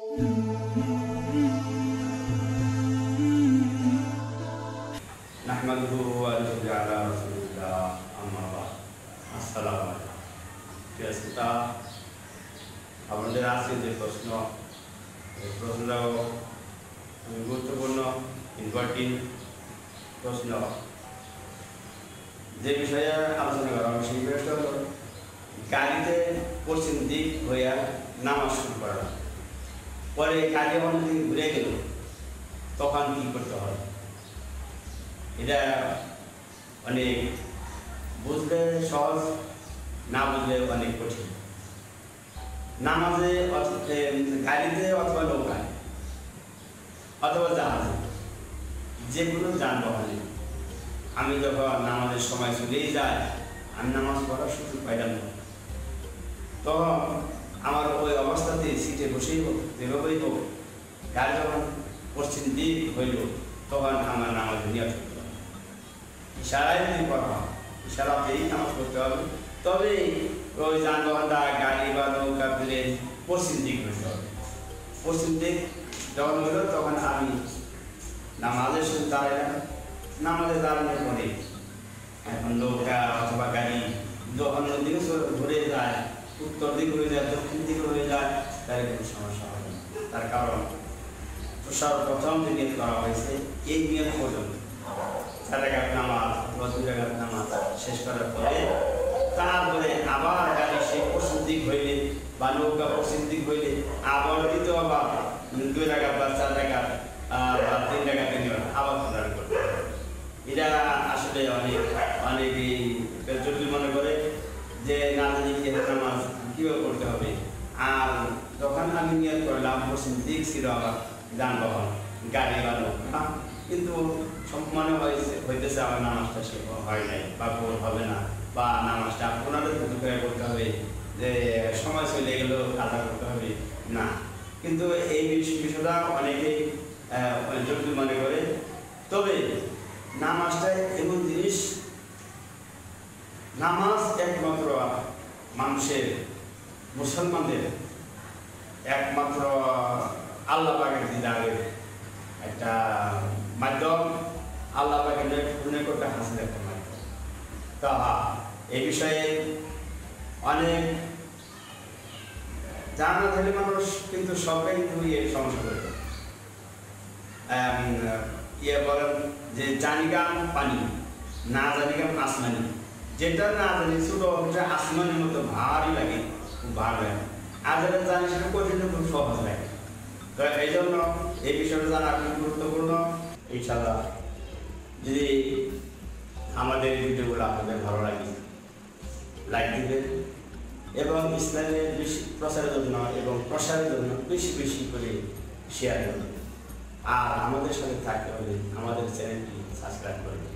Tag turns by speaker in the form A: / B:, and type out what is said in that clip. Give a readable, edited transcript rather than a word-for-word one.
A: আমাদের আছে যে প্রশ্ন গুরুত্বপূর্ণ ইম্পর্টেন্ট প্রশ্ন যে বিষয়ে আলোচনা করা হবে সেই বিষয়টা হলো গাড়িতে পশ্চিম দিক হইয়া নামাজ শুরু করা, পরে গাড়ি অন্যদিকে ঘুরে গেল তখন কি করতে হবে। এটা অনেক বুঝলে সহজ, না বুঝলে অনেক কঠিন। নামাজে গাড়িতে অথবা নৌকায় অথবা জাহাজে যে কোনো যানবাহনে আমি যখন নামাজের সময় চলেই যাই, আমি নামাজ পড়ার সুযোগ পাইলাম না, তখন আমার ওই অবস্থাতে সিটে বসেই হোক যেভাবেই হোক গাড়ি যখন পশ্চিম দিক হইল তখন আমার নামাজ নিয়ত করতে হবে। ইশারায় যদি করা হয়, ইশারাতেই নামাজ পড়তে হবে। তবে ওই যানবাহনটা গাড়ি বা নৌকা ফেলে পশ্চিম দিক হইতে হবে। পশ্চিম দিক যখন হইল তখন আমি নামাজের সাথে দাঁড়াইলাম। নামাজে দাঁড়ানোর পরে এখন নৌকা অথবা গাড়ি যখন দিকে ঘুরে যায়, উত্তর দিকে হয়ে যায়, দক্ষিণ দিকে হয়ে যায়, তার কোনো সমস্যা হবে না। তার কারণ সর্বপ্রথম যে নিয়ত করা হয়েছে এই নিয়ত পর্যন্ত 4 রাকাত নামাজ বা 2 রাকাত নামাজ শেষ করার পরে তারপরে আবার গাড়ি সেই পশ্চিম দিক হইলে বা নৌকা পশ্চিম দিক হইলে আবার দ্বিতীয় আবার 2 রাকাত বা 4 রাকাত বা 3 রাকাত আবার প্রদান করতে হবে। এটা আসলে অনেকেই জটিল মনে করে যে না জানি কি নামাজ কীভাবে করতে হবে। আর যখন আমি নিয়ত করলাম পশ্চিম দিক ছিল আমার যানবাহন গাড়ি বা নৌকা, কিন্তু মনে হইতেছে আমার নামাজটা সে হয় নাই বা হবে না, বা নামাজটা পুনরায় করে করতে হবে, যে সময় চলে গেল কাজা করতে হবে না। কিন্তু এই বিষয়টা অনেকেই জটিল মনে করে। তবে নামাজটা এমন জিনিস, নামাজ একমাত্র মানুষের মুসলমানদের একমাত্র আল্লাহ পাকের দিদারের একটা মাধ্যম, আল্লাহ পাকের নিকটে হাসিল একটা মাধ্যম। তা এই বিষয়ে অনেক জানা থাকলে মানুষ কিন্তু সবাই কিন্তু সমস্যা করে বলেন যে জানিগাম পানি না জানিগাম আসমানি, যেটা না জানি ছোট ওটা আসমানের মতো ভারী লাগে, খুব ভার লাগে, আর যেটা জানি সেটা কঠিন খুব সহজ লাগে। তো এই জন্য এই বিষয়টা জানা খুব গুরুত্বপূর্ণ। ইনশাআল্লাহ যদি আমাদের ভিডিওগুলো আপনাদের ভালো লাগে লাইক দিবেন এবং ইসলামের প্রচারের জন্য এবং প্রসারের জন্য বেশি বেশি করে শেয়ার করবেন। আর আমাদের সাথে থাকতে হলে আমাদের চ্যানেলটি সাবস্ক্রাইব করবেন।